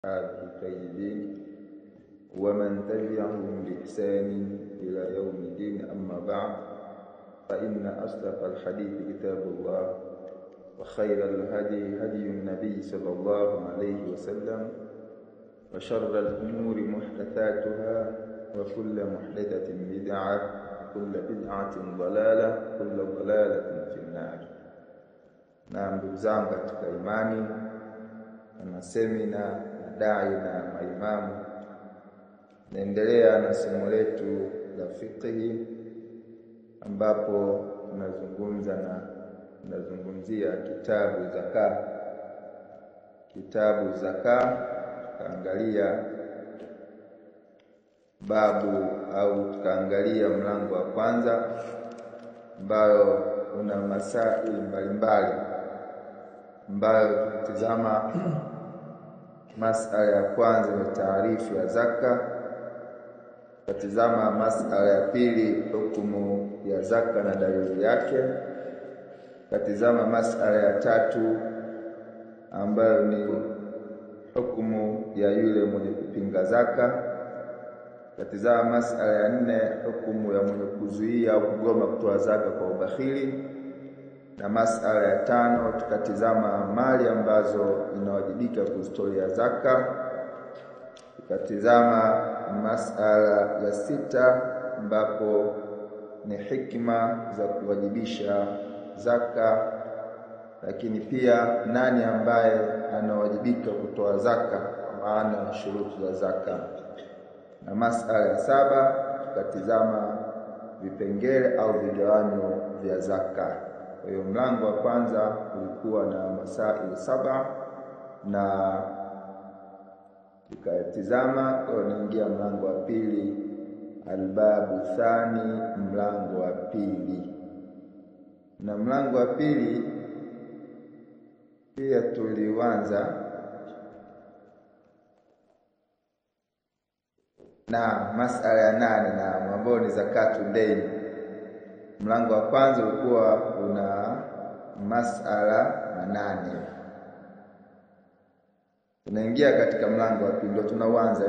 الطيبين ومن تبعهم بإحسان إلى يوم الدين. أما بعد، فإن أصدق الحديث كتاب الله، وخير الهدي هدي النبي صلى الله عليه وسلم، وشر الأمور محدثاتها، وكل محدثة بدعة، وكل بدعة ضلالة، وكل ضلالة في النار. Na ndugu zangu katika imani, na semina dai na maimamu, naendelea na somo letu la fiqh, ambapo tunazungumzia kitabu zaka. Tukaangalia tukaangalia mlango wa kwanza ambao una masaili mbalimbali, ambayo tutazama masala ya kwanza ni taarifu ya zaka, tutazama masala ya pili hukumu ya zaka na dalili yake, tutazama masala ya tatu ambayo ni hukumu ya yule mwenye kupinga zaka, tutazama masala ya nne hukumu ya mwenye kuzuia au kugoma kutoa zaka kwa ubakhili, na masala ya tano tukatizama mali ambazo inawajibika kuzitolea zaka. Tukatizama masala ya sita ambapo ni hikma za kuwajibisha zaka, lakini pia nani ambaye anawajibika kutoa zaka, kwa maana shuruti za zaka. Na masala ya saba tukatizama vipengele au vigawanyo vya zaka. Kwa hiyo mlango wa kwanza ulikuwa na masaili saba, na tukatizama kwa niingia mlango wa pili, albabu thani, mlango wa pili. Na mlango wa pili pia tulianza na masala ya nane na ambayo ni zakatu daini. Mlango wa kwanza ulikuwa una masala manane. Tunaingia katika mlango wa pili, ndio tunauanza.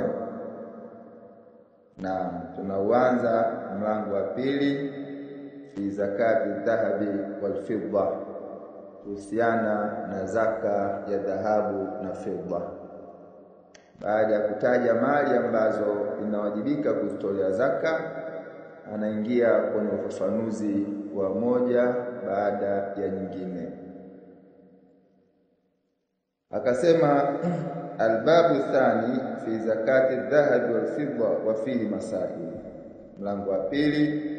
Na tunauanza mlango wa pili, fi zakati dhahabi wal fidda, kuhusiana na zaka ya dhahabu na fidda. Baada ya kutaja mali ambazo inawajibika kuzitolea zaka, anaingia kwenye ufafanuzi wa moja baada ya nyingine. Akasema albabu thani fi zakati dhahabi wal fidda wa fihi masail, mlango wa pili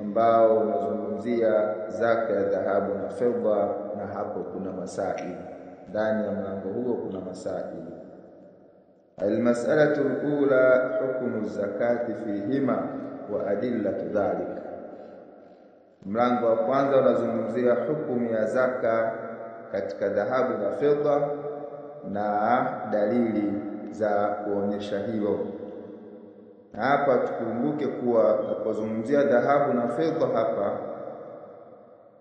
ambao unazungumzia zaka ya dhahabu na fedha, na hapo kuna masail. Ndani ya mlango huo kuna masail. Almas'alatu alula hukmu zakati fihima wa adillatu dhalik. Mlango wa kwanza unazungumzia hukumu ya zaka katika dhahabu na fedha na dalili za kuonyesha hilo. Na hapa tukumbuke kuwa tunapozungumzia dhahabu na fedha hapa,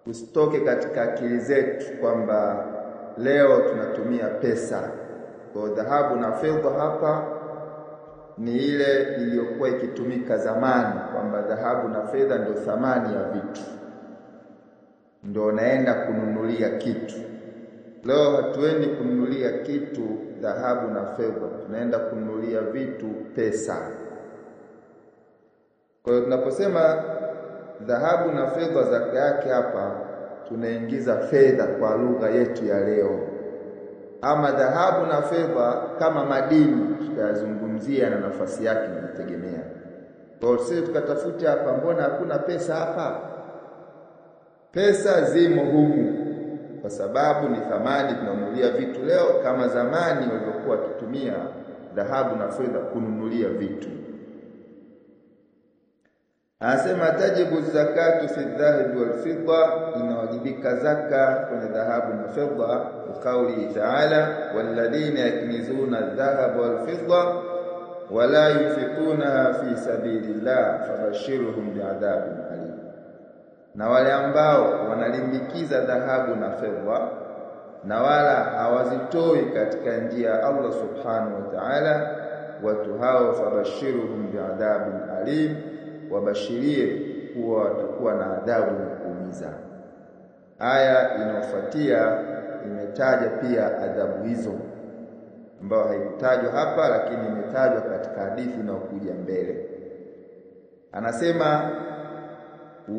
usitoke katika akili zetu kwamba leo tunatumia pesa. Kwa dhahabu na fedha hapa ni ile iliyokuwa ikitumika zamani, kwamba dhahabu na fedha ndio thamani ya vitu, ndio naenda kununulia kitu. Leo hatuendi kununulia kitu dhahabu na fedha, tunaenda kununulia vitu pesa. Kwa hiyo tunaposema dhahabu na fedha, zaka yake hapa tunaingiza fedha kwa lugha yetu ya leo. Ama dhahabu na fedha kama madini tutayazungumzia na nafasi yake inategemea. Kwa hiyo sisi tukatafuta hapa, mbona hakuna pesa hapa? Pesa zimo humu, kwa sababu ni thamani tunanunulia vitu leo, kama zamani walivyokuwa wakitumia dhahabu na fedha kununulia vitu. Anasema tajibu zakatu fi dhahabi wal fidda, inawajibika zaka kwenye dhahabu na fedha, kwa kauli Ta'ala, walladhina yaknizuna dhahaba wal fidda wala yunfiquna fi sabilillah fabashirhum bi'adhabin alim. Na wale ambao wanalimbikiza dhahabu na fedha na wala hawazitoi katika njia ya Allah subhanahu wa ta'ala, watu hao fabashiruhum bi'adhabin alim, wabashirie kuwa watakuwa na adhabu ya kuumiza. Aya inayofuatia imetaja pia adhabu hizo ambayo haikutajwa hapa, lakini imetajwa katika hadithi inayokuja mbele. Anasema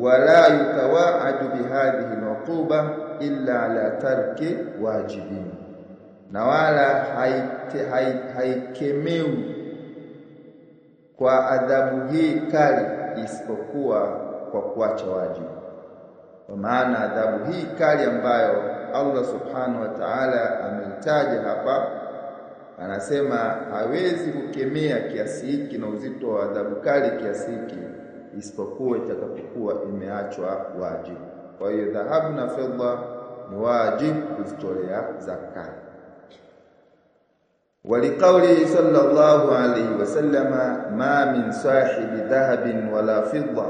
wala yutawaadu bihadhihi al-uquba illa ala tarki wajibin, na wala haikemewi kwa adhabu hii kali isipokuwa kwa kuacha wajibu. Kwa maana adhabu hii kali ambayo Allah subhanahu wa ta'ala ameitaja hapa, anasema hawezi kukemea kiasi hiki na uzito wa adhabu kali kiasi hiki isipokuwa itakapokuwa imeachwa wajibu. Kwa hiyo dhahabu na fedha ni wajibu kuzitolea zaka. Waliqauli sallallahu alayhi wasallama ma min sahibi dhahabin wala fidda,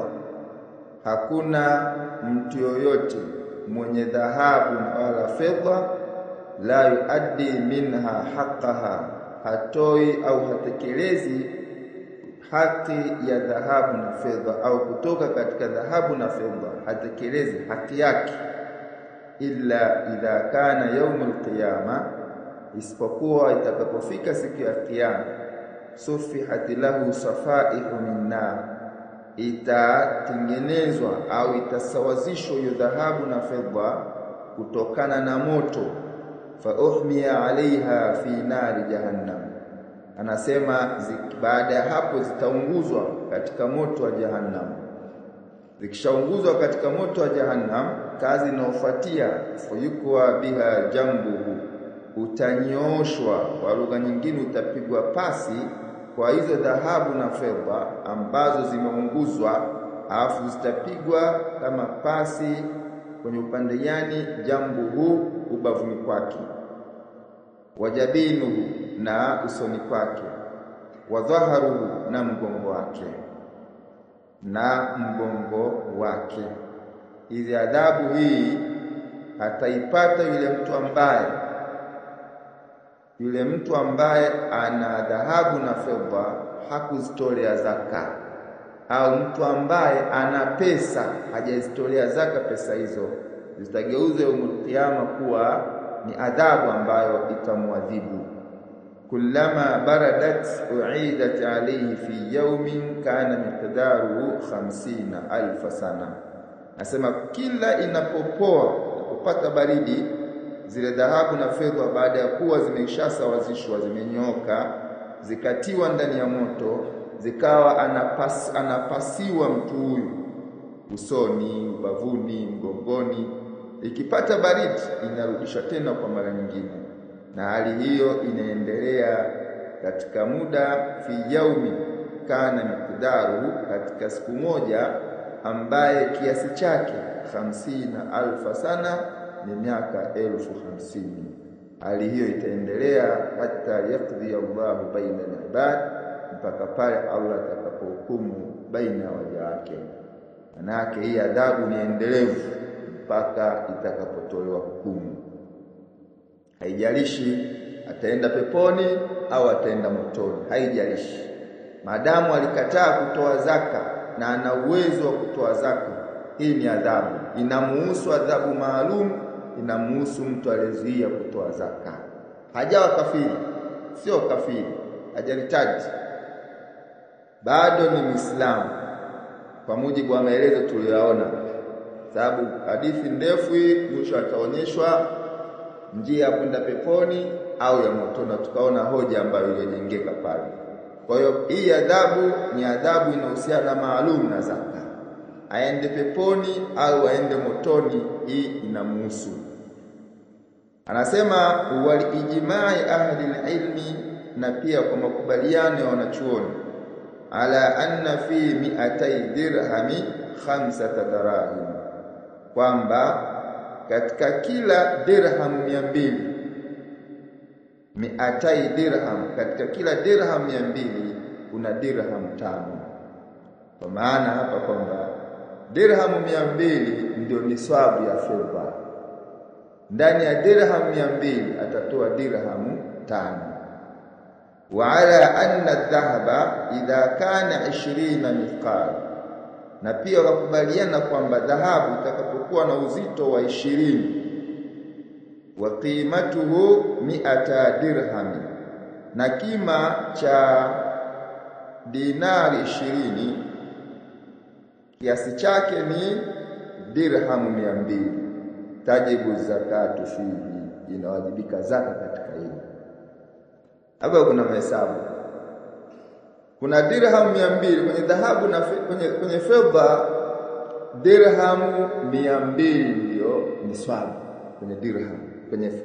hakuna mtu yoyote mwenye dhahabu wala fedha la yuaddi minha haqqaha, hatoi au hatekelezi haki ya dhahabu na fedha, au kutoka katika dhahabu na fedha hatekelezi haki yake, illa idha kana yaumul qiyama, isipokuwa itakapofika siku ya kiyama, sufihat lahu safaihu min nar, itatengenezwa au itasawazishwa hiyo dhahabu na fedha kutokana na moto, fa uhmiya alaiha fi nari jahannam, anasema baada ya hapo zitaunguzwa katika moto wa jahannam. Zikishaunguzwa katika moto wa jahannam, kazi inayofuatia fayukwa biha jambuhu, utanyooshwa, kwa lugha nyingine utapigwa pasi kwa hizo dhahabu na fedha ambazo zimeunguzwa, alafu zitapigwa kama pasi kwenye upande gani? Jambuhu, ubavuni kwake, wajabinuhu, na usoni kwake, wadhaharuhu, na mgongo wake. Hizi adhabu hii ataipata yule mtu ambaye ana dhahabu na fedha hakuzitolea zaka, au mtu ambaye ana pesa hajazitolea zaka. Pesa hizo zitageuzwa yaumul qiyama kuwa ni adhabu ambayo itamwadhibu. Kullama baradat uidat alayhi fi yawmin kana miqdaruhu 50,000 sana. Nasema kila inapopoa, inapopata baridi, zile dhahabu na fedha baada ya kuwa zimeshasawazishwa, zimenyoka, zikatiwa ndani ya moto, zikawa anapasiwa mtu huyu usoni, ubavuni, mgongoni, ikipata baridi inarudishwa tena kwa mara nyingine, na hali hiyo inaendelea katika muda fi yaumi kana miqdaru, katika siku moja ambaye kiasi chake 50,000 sana, ni miaka 50,000. Hali hiyo itaendelea hata yakdhi Allahu baina al-ibad, mpaka pale Allah atakapohukumu baina ya waja wake. Manake hii adhabu ni endelevu mpaka itakapotolewa hukumu. Haijalishi ataenda peponi au ataenda motoni, haijalishi. Maadamu alikataa kutoa zaka na ana uwezo wa kutoa zaka, hii ni adhabu. Inamuhusu adhabu maalum, inamuhusu mtu aliyezuia kutoa zaka. Hajawa kafiri, sio kafiri, hajaritaji, bado ni Muislamu kwa mujibu wa maelezo tuliyoona. Sababu hadithi ndefu hii, mwisho ataonyeshwa njia ya kwenda peponi au ya moto, na tukaona hoja ambayo iliyojengeka pale. Kwa hiyo hii adhabu ni adhabu inahusiana maalum na zaka. Aende peponi au aende motoni, hii inamuhusu. Anasema walijimai ahli ilmi, na pia kwa makubaliano ya wanachuoni, ala anna fi 200 dirhami 5 darahim, kwamba katika kila dirham 200, 200 dirham, katika kila dirham 200 kuna dirham 5. Kwa maana hapa kwamba dirham 200 ndio niswabu ya fedha, ndani ya dirham 200 atatoa dirhamu 5. Wa ala anna adh-dhahaba idha kana 20 mithqal, na pia wakubaliana kwamba dhahabu itakapokuwa na uzito wa 20 wa qimatuhu 100 dirham, na kima cha dinari 20 kiasi chake ni dirhamu 200, tajibu zakatu fihi, inawajibika zaka katika hili. Hapa kuna mahesabu. Kuna dirhamu 200 kwenye dhahabu na kwenye fedha. Dirhamu 200 ndio niswabu kwenye dirham.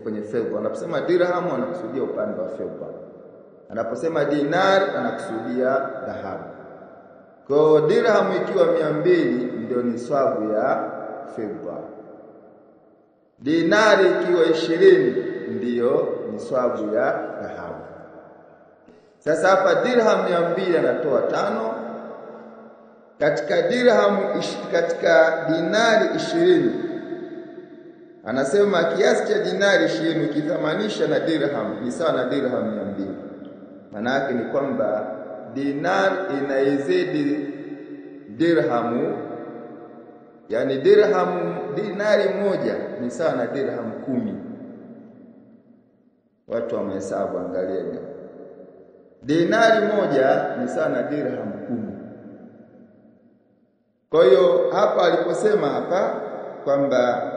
Kwenye fedha anaposema dirhamu anakusudia upande wa fedha, anaposema dinar anakusudia dhahabu. Kwa dirhamu ikiwa 200 ndio niswabu ya fedha, dinari ikiwa 20 ndio niswabu ya dhahabu. Sasa hapa dirham 200 anatoa 5 katika katika dinari 20. Anasema kiasi cha dinari 20 ukithamanisha na dirham ni sawa na dirham 200. Maana yake ni kwamba dinar inaizidi dirhamu, yani dinari moja ni sawa na dirham 10. Watu wamehesabu, angalieni. Dinari moja ni sawa na dirham 10. Kwa hiyo hapa aliposema hapa kwamba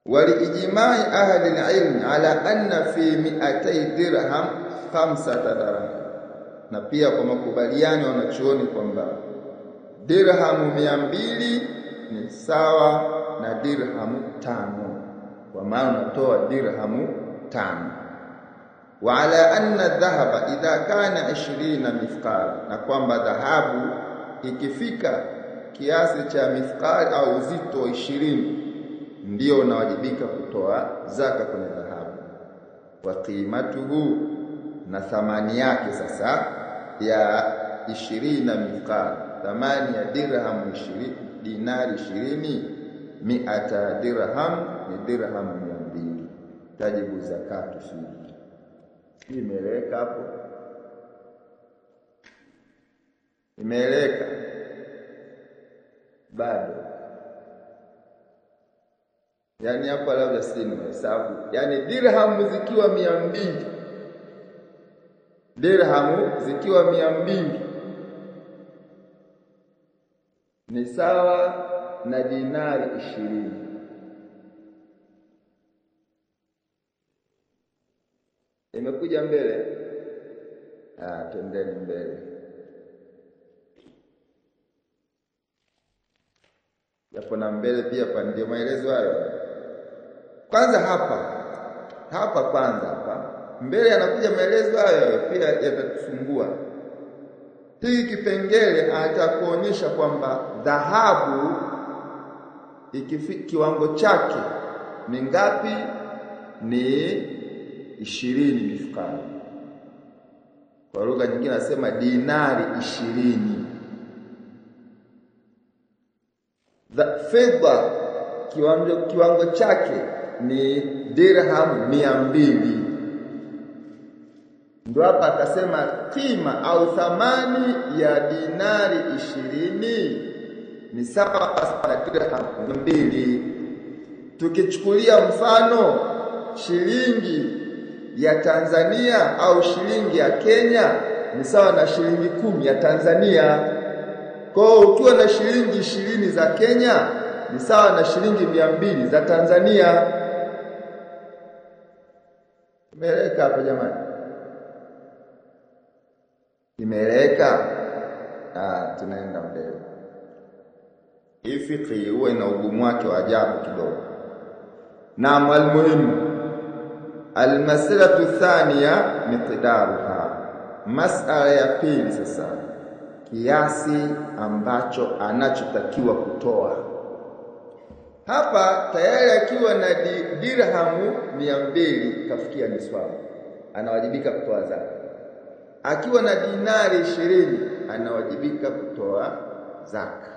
walijimai ahli alilm ala anna fi 200 dirham 5 dirham, na pia kwa makubaliano wanachuoni kwamba dirhamu 200 ni sawa na dirhamu 5, kwa maana unatoa dirhamu 5. Wa ala anna dhahaba idha kana 20 mithqal, na kwamba dhahabu ikifika kiasi cha mithqal au uzito 20 ndio unawajibika kutoa zaka kwenye dhahabu. Wa qimatuhu, na thamani yake sasa ya 20 mithqal, thamani ya dirham 20 dinari 20 100 dirham ni dirham 200, tajibu zakatu fihi. Imeeleka hapo? Imeeleka? Bado? Yani hapa labda si ni hesabu. Yani dirhamu zikiwa 200, dirhamu zikiwa 200 ni sawa na dinari 20. Imekuja mbele? Twendeni mbele. Yapo na mbele pia, pa ndio maelezo hayo. Kwanza hapa kwanza mbele anakuja maelezo hayo, pia yatatusumbua. Hii kipengele atakuonyesha kwamba dhahabu kiwango chake ni ngapi? Ni 20 mithqal. Kwa lugha nyingine nasema dinari 20. Fedha kiwango chake ni dirham 200. Ndio hapa akasema kima au thamani ya dinari 20 ni sawa na dirham 200. Tukichukulia mfano shilingi ya Tanzania au shilingi ya Kenya ni sawa na shilingi 10 ya Tanzania. Kwa hiyo ukiwa na shilingi 20 za Kenya ni sawa na shilingi 200 za Tanzania. Imeeleka hapo jamani? Imeeleka? Tunaenda mbele. Hii fikri huwa ina ugumu wake wa ajabu kidogo. Naam, almuhimu almasalatu thaniya miqdaruha, masala ya pili sasa, kiasi ambacho anachotakiwa kutoa. Hapa tayari akiwa na dirhamu 200 kafikia niswabu, anawajibika kutoa zaka. Akiwa na dinari 20 anawajibika kutoa zaka.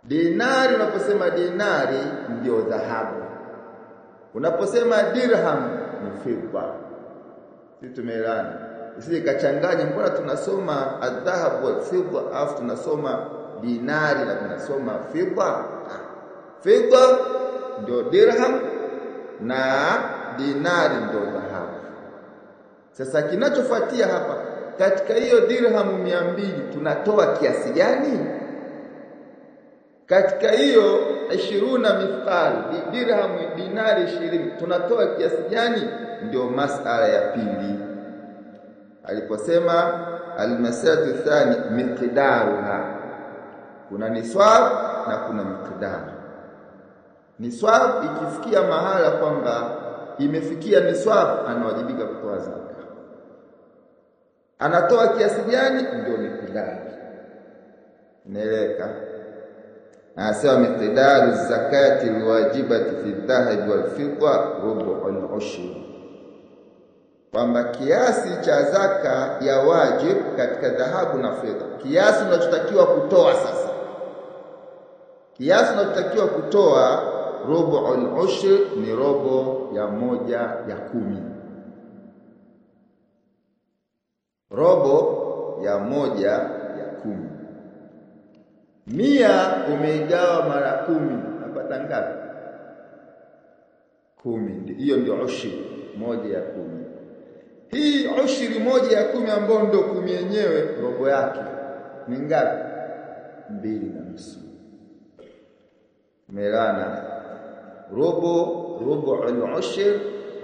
Dinari, unaposema dinari ndio dhahabu. Unaposema dirham ni fedha. Sisi tumeelewana. Isije kachanganya, mbona tunasoma adhahabu wal fedha afu tunasoma dinari na tunasoma fedha? Fedha ndio dirham na dinari ndio dhahabu. Sasa kinachofuatia hapa, katika hiyo dirham 200 tunatoa kiasi gani? Katika hiyo 20 mithqal dirham dinari 20 tunatoa kiasi gani? Ndio masala ya pili. Aliposema almasatu thani miqdaruha, kuna niswab na kuna miqdar. Niswab ikifikia mahala kwamba imefikia niswab, anawajibika kutoa zaka. Anatoa kiasi gani? Ndio miqdar. Naeleka anasema miqdaru zakati alwajibati fi dhahab wal fidda rubu'ul ushr, kwamba kiasi cha zaka ya wajib katika dhahabu na fedha, kiasi unachotakiwa kutoa sasa, kiasi unachotakiwa kutoa rubu'ul ushr ni robo ya 1/10. Robo ya 1/10. 100 umeigawa mara 10 unapata ngapi? 10. Hiyo ndio ushri 1/10. Hii ushri 1/10 ambayo ndio 10 yenyewe, robo yake ni ngapi? 2.5. Umeelewana? Robo al-ushr,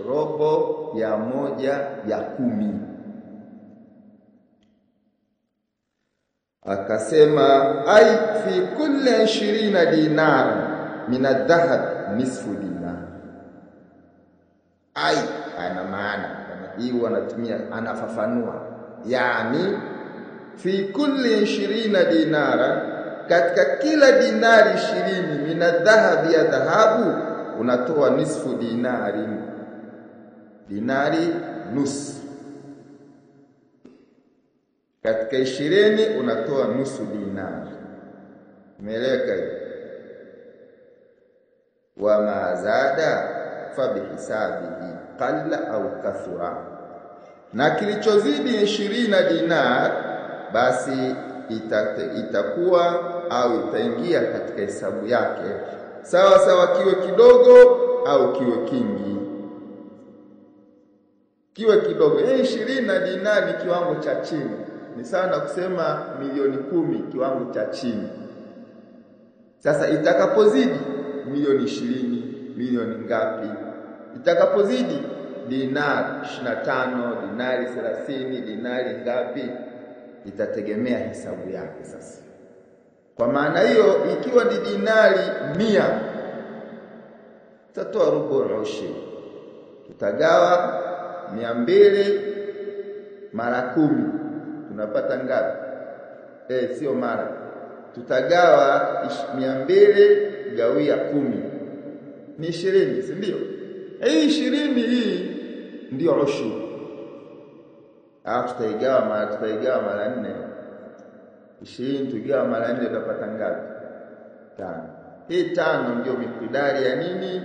robo ya 1/10. Akasema ai fi kulli 20 dinar min adh-dhahab nisfu dinar. Ai ana maana hii wanatumia, anafafanua, yani fi kulli 20 dinara, katika kila dinari 20 min adh-dhahab ya dhahabu unatoa nisfu dinari, dinari nusu. Katika 20 unatoa nusu dinari. Umeeleka hiyo? Wa mazada fa bihisabihi qalla au kathura, na kilichozidi 20 dinar basi itakuwa au itaingia katika hesabu yake, sawa sawa, kiwe kidogo au kiwe kingi. Kiwe kidogo, 20 dinari ni kiwango cha chini. Ni sana kusema milioni 10 kiwango cha chini. Sasa itakapozidi milioni 20, milioni ngapi? Itakapozidi dinari 25, dinari 30, dinari ngapi? Itategemea hesabu yake sasa. Kwa maana hiyo, ikiwa ni dinari 100 tutatoa robo al-ushr. Tutagawa 200 mara 10 tunapata ngapi? Sio mara. Tutagawa 200 gawia 10 ni 20, si ndio? Hii 20 hii ndio ushr. Tutaigawa mara 4. 20 tugawa mara 4 tutapata ngapi? 5. Hii 5 ndio mikidari ya nini?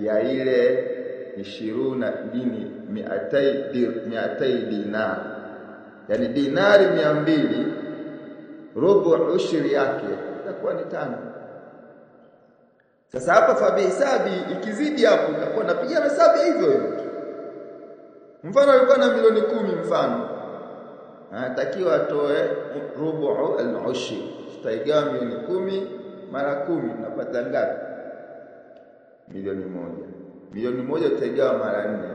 Ya ile 20 dini 200 dinar. Yani dinari 200 robo ushri yake itakuwa ni 5. Sasa hapa fa bihisabi ikizidi hapo utakuwa napiga hesabu hivyo hivyo. Mfano alikuwa na milioni 10, mfano anatakiwa atoe robo al-ushr. Tutaigawa milioni 10 mara 10 unapata ngapi? Milioni 1. Milioni 1 tutaigawa mara 4.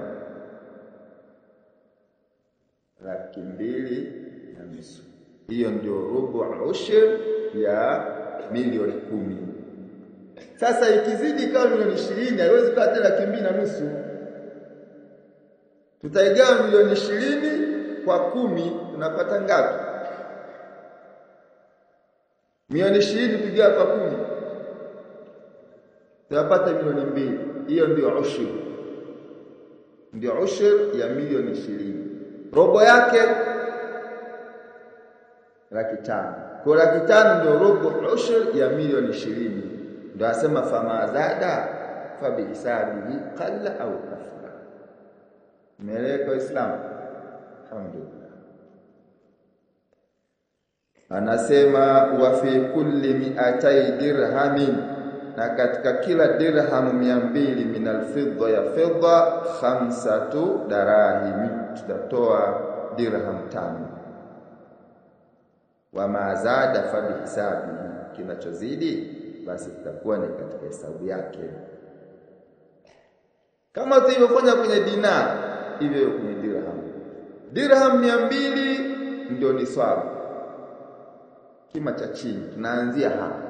250,000. Hiyo ndio robo al-ushr ya milioni 10. Sasa ikizidi kama milioni 20 haiwezi kuwa tena 250,000. Tutaigawa milioni 20 kwa 10 tunapata ngapi? Milioni 20 tukigawa kwa 10 tunapata milioni 2. Hiyo ndio ushr. Ndio ushr ya milioni 20. Robo yake 500,000. Kwa 500,000 ndio robo ushr ya milioni 20. Ndio asema fama zada fa bihisabihi qalla au kathura. Meleko Islam. Alhamdulillah. Anasema wa fi kulli 200 dirhamin, na katika kila dirhamu 200 minal fidda ya fidda 5 darahim, tutatoa dirham 5. Wa mazada fa bihisabihi, kinachozidi basi kitakuwa ni katika hesabu yake, kama tulivyofanya kwenye dinar hivyo kwenye dirham. Dirham 200 ndio ni swali kima cha chini, tunaanzia hapa.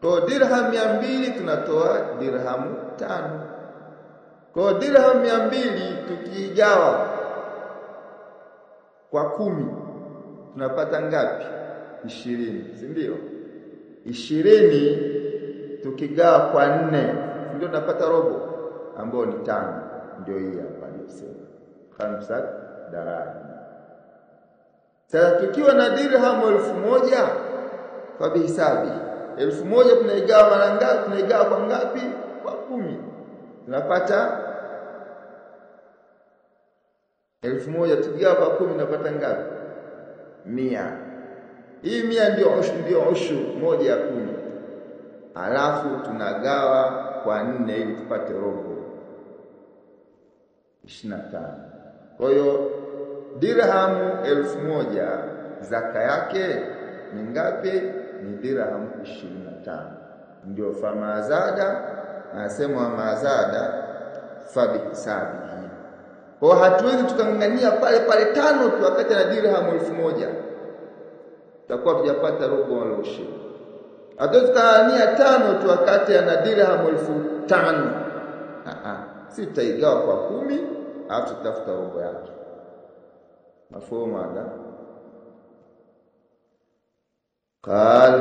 Kwa dirham 200 tunatoa dirham 5. Kwa dirham 200 tukigawa kwa 10 tunapata ngapi? 20, si ndio? 20 tukigawa kwa 4 ndio tunapata robo, ambao ni 5. Ndio hii hapa nilisema 5 darahim. Sasa tukiwa na dirham 1000 kwa bihisabi, 1000 tunaigawa mara ngapi? Tunaigawa kwa ngapi? Kwa 10. Tunapata 1000 tukigawa kwa 10 tunapata ngapi? 100. Hii 100 ndio ushu moja ya 10. Alafu tunagawa kwa 4 ili tupate robo 25. Kwa hiyo dirhamu 1000 zaka yake ni ngapi? Ni dirhamu 25. Ndio fama zada, anasema mazada fa bihisabihi. Kwa hatuwezi tukangangania pale 5 tu wakati na dirhamu 1000, tutakuwa tujapata robo wala ushi. Hatuwezi tukangangania 5 tu wakati ana dirhamu 5000. Si tutaigawa kwa 10 alafu tutafuta robo yake. Mafhumu hapa? قال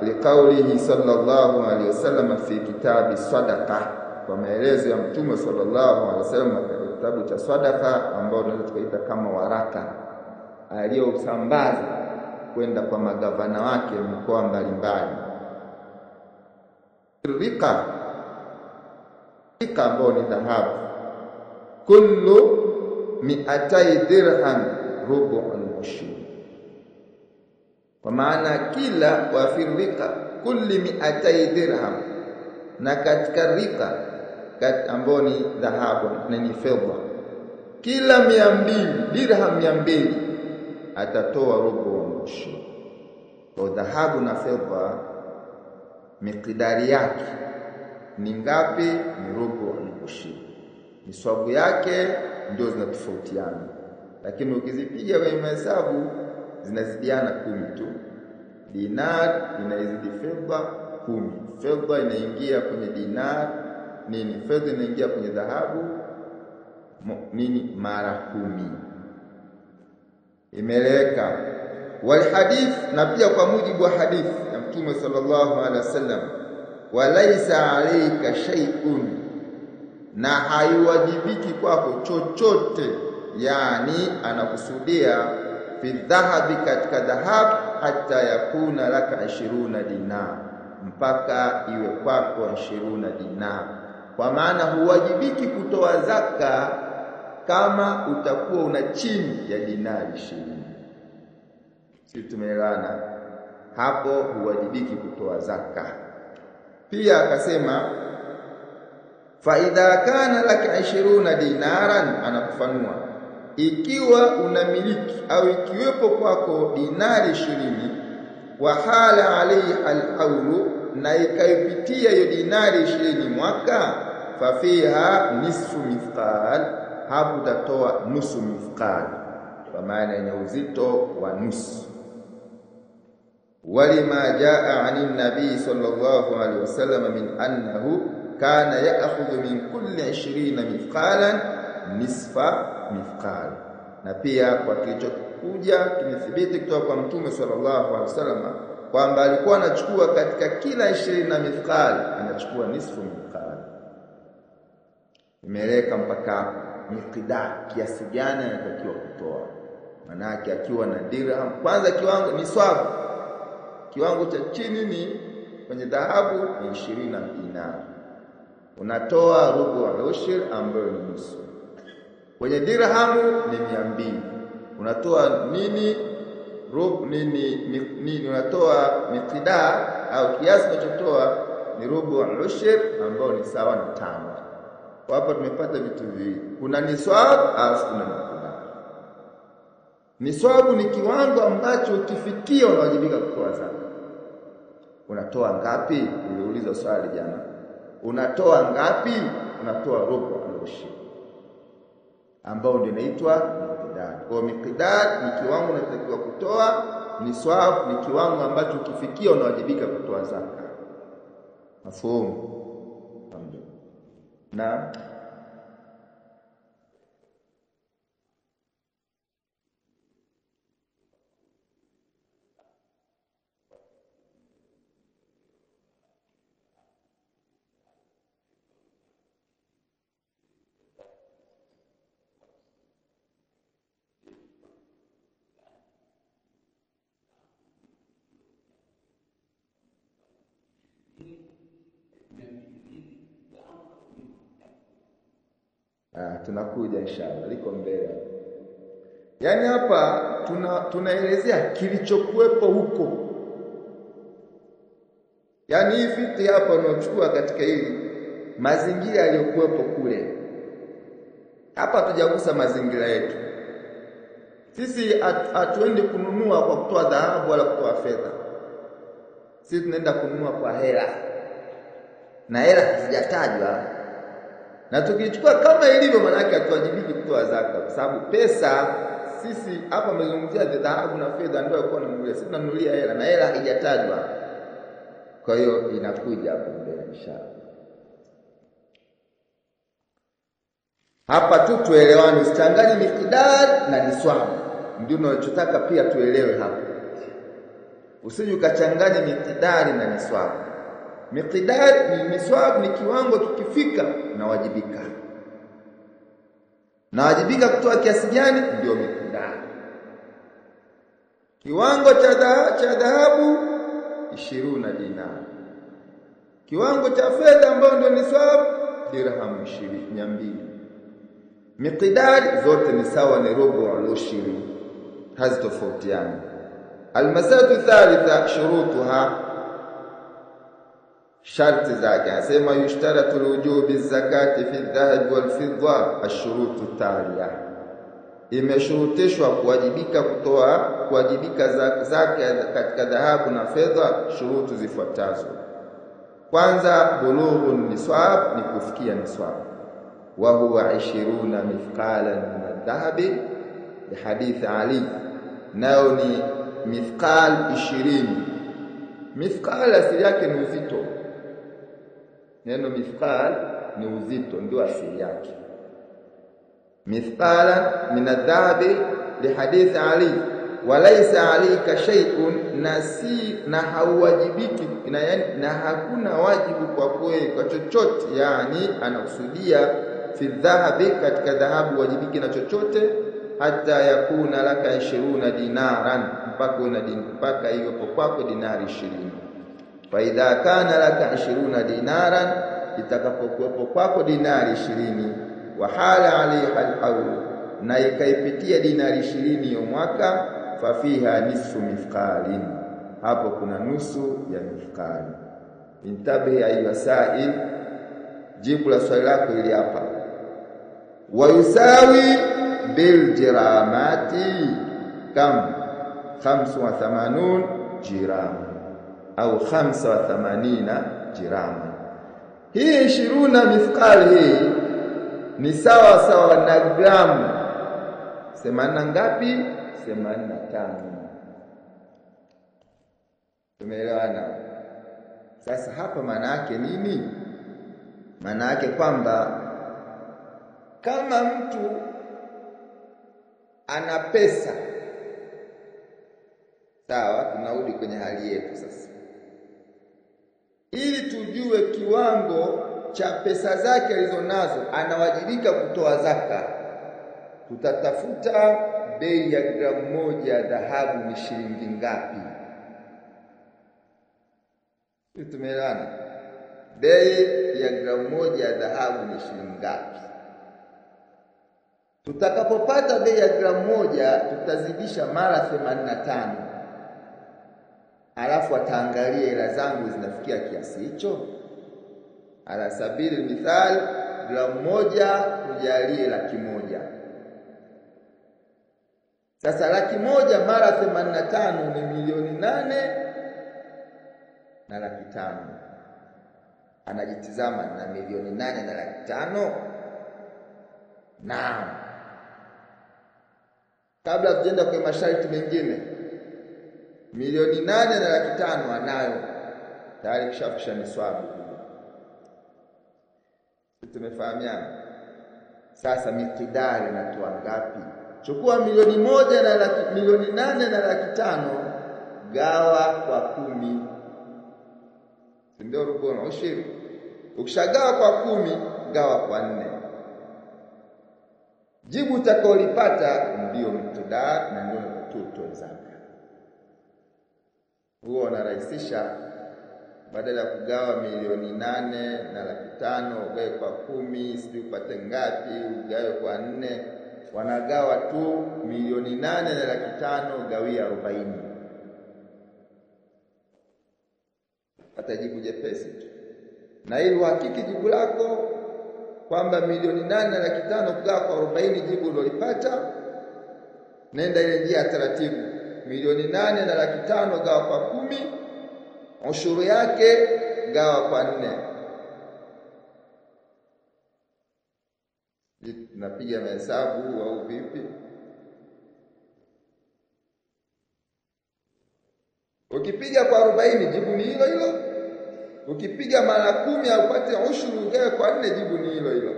لقوله صلى الله عليه وسلم في كتاب الصدقه, kwa maelezo ya Mtume sallallahu alaihi wasallam katika kitabu cha sadaqa, ambao tunaweza tukaita kama waraka aliyosambaza kwenda kwa magavana wake mkoa mbalimbali. Rika ambao ni dhahabu, kullu 200 dirham rubu'ul ushr, kwa maana kila wa firika kulli 200 dirham, na katika rika ambao ni dhahabu na ni fedha, kila 200 dirham 200 atatoa rubu'ul ushr. Kwa dhahabu na fedha mikidari yake ni ngapi? Ni rubu'ul ushr. Niswabu yake ndio zinatofautiana, lakini ukizipiga kwenye mahesabu zinazidiana 10 tu. Dinar inaizidi fedha 10, fedha inaingia kwenye dinar fedha inaingia kwenye dhahabu mara 10. Imeleka wal hadith, na pia kwa mujibu wa hadith ya Mtume sallallahu alaihi wasallam, walaysa alayka shay'un, na haiwajibiki kwako chochote, yani anakusudia fi dhahabi, katika dhahab, hata yakuna laka 20 dinar, mpaka iwe kwako 20 dinar. Kwa maana huwajibiki kutoa zaka kama utakuwa una chini ya dinari 20. Si tumeelewana hapo? Huwajibiki kutoa zaka. Pia akasema fa idha kana laka 20 dinaran, anakufanua ikiwa unamiliki au ikiwepo kwako dinari 20, wa hala alayhi alhaulu, na ikaipitia hiyo dinari 20 mwaka, fa fiha nisfu mithqal, hapo utatoa nusu mithqal, kwa maana yenye uzito wa nusu. Walima jaa anin nabii sallallahu alaihi wasallam min annahu kana ya'khudhu min kulli 20 mithqalan nisfa mithqal, na pia kwa kilichokuja kimethibiti kutoka kwa Mtume sallallahu alaihi wasallam kwamba alikuwa anachukua katika kila 20 mithqal anachukua nisfu mithqal. Imeleka mpaka miqdar kiasi gani anatakiwa kutoa. Manake akiwa na dirham, kwanza kiwango ni swabu, kiwango cha chini ni kwenye dhahabu ni 20 dinar, unatoa rubu al-ushr ambayo ni nusu. Kwenye dirhamu ni 200, unatoa nini? Rubu nini unatoa miqdar au kiasi unachotoa ni rubu al-ushr ambayo ni sawa na 5. Kwa hapa tumepata vitu viwili, kuna niswab au kuna miqdar. Niswabu ni kiwango ambacho ukifikia unawajibika kutoa zaka. Unatoa ngapi? Niliuliza swali jana. Unatoa ngapi? Unatoa rubu al-ushr ambao ndio inaitwa miqdar. Kwa miqdar ni kiwango unatakiwa kutoa, niswab ni kiwango ambacho ukifikia unawajibika kutoa zaka. Mafhumu? Na tunakuja inshallah, liko mbele. Yaani hapa tunaelezea kilichokuwepo huko. Yaani hii fiti hapa unaochukua katika hili mazingira yaliyokuwepo kule. Hapa tujagusa mazingira yetu. Sisi hatuendi kununua kwa kutoa dhahabu wala kutoa fedha. Sisi tunaenda kununua kwa hela. Na hela hazijatajwa. Na tukichukua kama ilivyo, maana yake hatuwajibiki kutoa zaka, kwa sababu pesa sisi hapa tumezungumzia dhahabu na fedha ndio yako nanunulia. Sisi tunanunulia hela na hela haijatajwa. Kwa hiyo inakuja hapo mbele inshallah. Hapa tu tuelewane, usichanganye miqdar na niswab. Ndio tunachotaka pia tuelewe hapa. Usije ukachanganya miqdar na niswab. Miqdar ni niswab ni kiwango kikifika na wajibika. Na wajibika kutoa kiasi gani? Ndio miqdar. Kiwango cha dhahabu 20 dinar. Kiwango cha fedha ambayo ndio niswab dirham 200. Miqdar zote ni sawa, ni rubu al-ushr, hazitofautiani. Almasatu thalitha shurutuha, sharti zake. Anasema yushtaratu alwujubi zakati fi dhahab wal fidda ashurutu taliya, imeshurutishwa kuwajibika zake katika dhahabu na fedha shurutu zifuatazo. Kwanza, bulughun niswab, ni kufikia niswab, wa huwa 20 mithqalan min adh-dhahabi li hadith Ali, nao ni mithqal 20. Mithqal asili yake ni uzito. Neno mithqal ni uzito, ndio asili yake. Mithqalan min adh-dhahabi li hadith Ali, walaysa alayka shay'un, na hauwajibiki, na hakuna wajibu kwa kwa chochote. Yani anakusudia fi dhahabi, katika dhahabu wajibiki na chochote, hata yakuna laka 20 dinaran, mpaka hiyo kwako dinari 20. Fa idha kana laka 20 dinaran, itakapokuwepo kwako dinari 20, wa hala alayha al-hawl, na ikaipitia dinari 20 ya mwaka, fa fiha nisfu mithqalin, hapo kuna nusu ya mithqali. Intabihi ayuha sa'il, jibu la swali lako ili hapa. Wa yusawi bil jiramati kam 85 jirama au 85 jirama. Hii 20 mithqali hii ni sawa sawa na gramu 80 ngapi? 85. Tumeelewana? Sasa hapa maana yake nini? Maana yake kwamba kama mtu ana pesa, sawa, tunarudi kwenye hali yetu sasa, ili tujue kiwango cha pesa zake alizonazo anawajibika kutoa zaka, tutatafuta bei ya gramu moja ya dhahabu ni shilingi ngapi. Tumeelewana? Bei ya gramu moja ya dhahabu ni shilingi ngapi? Tutakapopata bei ya gramu moja tutazidisha mara 85. Alafu ataangalia hela zangu zinafikia kiasi hicho. Ala sabili mithal, gramu moja tujalie 100,000. Sasa 100,000 mara 85 ni milioni 8 na 500,000. Anajitizama na milioni 8 na 500,000. Naam. Kabla tuenda kwa masharti mengine, milioni 8 na 500,000 anayo tayari, kishafisha niswabu. Tumefahamiana? Sasa mikidari natoa ngapi? Chukua milioni 1 na milioni 8 na 500,000, gawa kwa 10. Ndio rubu na ushiri. Ukishagawa kwa 10, gawa kwa 4. Jibu utakaolipata ndio mtudar na ndio tutoe zaka. Huo unarahisisha, badala ya kugawa milioni 8 na 500,000 ugawe kwa 10, sijui upate ngapi, ugawe kwa 4, wanagawa tu milioni 8 na 500,000 gawia 40. Pata jibu jepesi tu. Na ili uhakiki jibu lako kwamba milioni 8 na 500,000 kugawa kwa 40 jibu ulilopata, nenda ile njia ya taratibu. Milioni 8 na 500,000 gawa kwa 10, ushuru yake gawa kwa 4. Napiga mahesabu au vipi? Ukipiga kwa 40 jibu ni hilo hilo. Ukipiga mara 10 au upate ushuru ugawe kwa 4 jibu ni hilo hilo.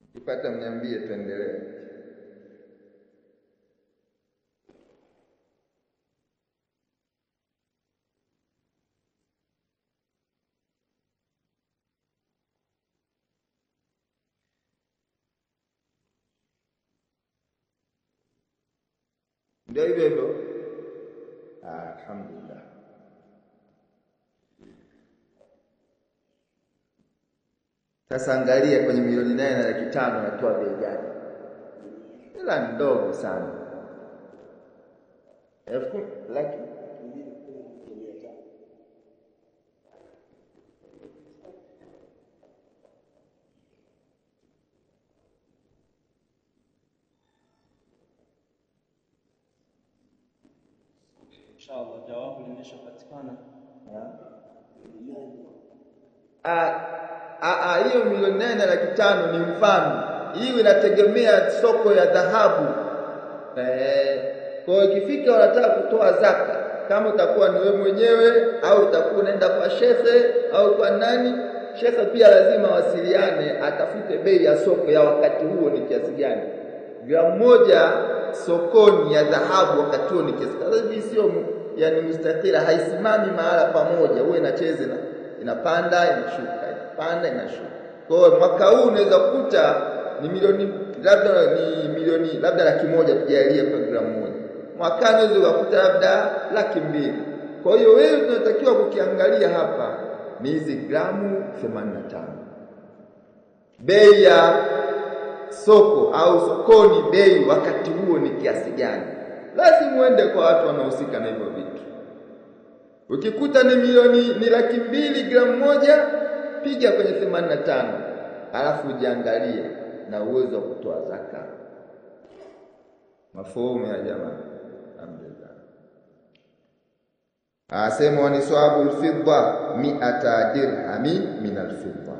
Ukipata mniambie tuendelee. Ndio hivyo. Alhamdulillah. Sasa angalia kwenye milioni 8 na 500,000 natoa bei gani? Ila ndogo sana. Laki inshallah jawabu limeshapatikana. Hiyo milioni 8 na 500,000 ni mfano. Hiyo inategemea soko ya dhahabu. Kwa ikifika wanataka kutoa zaka, kama utakuwa ni wewe mwenyewe au utakuwa unaenda kwa shekhe au kwa nani, shekhe pia lazima wasiliane, atafute bei ya soko ya wakati huo ni kiasi gani. Gramu moja sokoni ya dhahabu wakati huo ni kiasi gani? Sio yani mustakila, haisimami mahala pamoja, huwa inacheza na inapanda inashuka, inapanda inashuka. Kwa hiyo mwaka huu unaweza kukuta ni milioni labda 100,000 tujalie kwa gramu moja. Mwakani unaweza kukuta labda 200,000. Kwa hiyo wewe tunatakiwa kukiangalia hapa ni hizi gramu 85. Bei ya soko au sokoni bei wakati huo ni kiasi gani? Lazima uende kwa watu wanaohusika na hivyo vitu. Ukikuta ni milioni ni 200,000 gramu moja, piga kwenye 85, alafu ujiangalie na uwezo wa kutoa zaka. Mafuhumu ya jamaa. Alhamdulillah. Asema wa niswabu al-fidda 100 dirhami min al-fidda.